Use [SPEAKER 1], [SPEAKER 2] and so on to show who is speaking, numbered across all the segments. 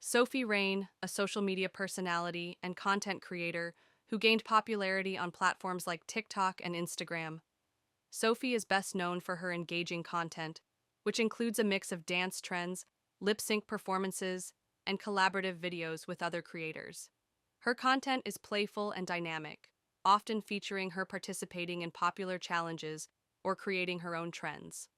[SPEAKER 1] Sophie Rain, a social media personality and content creator who gained popularity on platforms like TikTok and Instagram. Sophie is best known for her engaging content, which includes a mix of dance trends, lip sync performances, and collaborative videos with other creators. Her content is playful and dynamic, often featuring her participating in popular challenges or creating her own trends.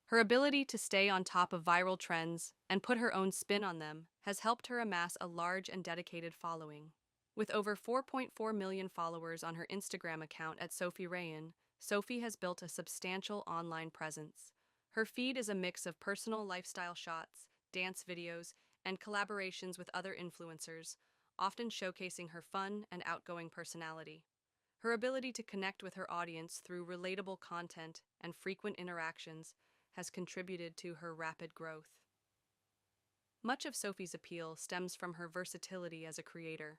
[SPEAKER 1] Her ability to stay on top of viral trends and put her own spin on them has helped her amass a large and dedicated following. With over 4.4 million followers on her Instagram account at Sophie Rayan, Sophie has built a substantial online presence. Her feed is a mix of personal lifestyle shots, dance videos, and collaborations with other influencers, often showcasing her fun and outgoing personality. Her ability to connect with her audience through relatable content and frequent interactions has contributed to her rapid growth. Much of Sophie's appeal stems from her versatility as a creator.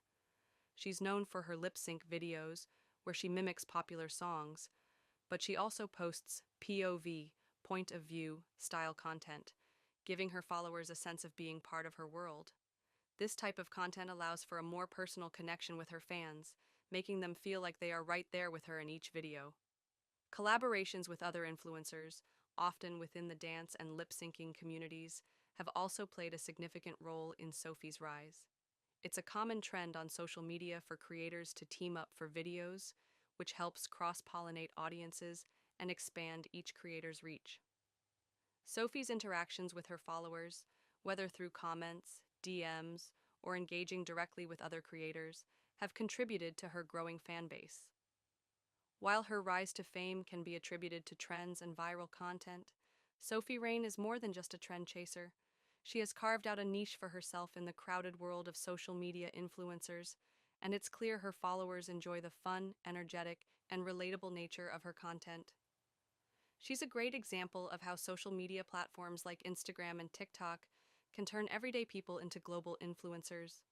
[SPEAKER 1] She's known for her lip sync videos, where she mimics popular songs, but she also posts POV, point of view, style content, giving her followers a sense of being part of her world. This type of content allows for a more personal connection with her fans, making them feel like they are right there with her in each video. Collaborations with other influencers, often within the dance and lip syncing communities, have also played a significant role in Sophie's rise. It's a common trend on social media for creators to team up for videos, which helps cross pollinate audiences and expand each creator's reach. Sophie's interactions with her followers, whether through comments, DMs, or engaging directly with other creators, have contributed to her growing fan base. While her rise to fame can be attributed to trends and viral content, Sophie Rain is more than just a trend chaser. She has carved out a niche for herself in the crowded world of social media influencers, and it's clear her followers enjoy the fun, energetic, and relatable nature of her content. She's a great example of how social media platforms like Instagram and TikTok can turn everyday people into global influencers.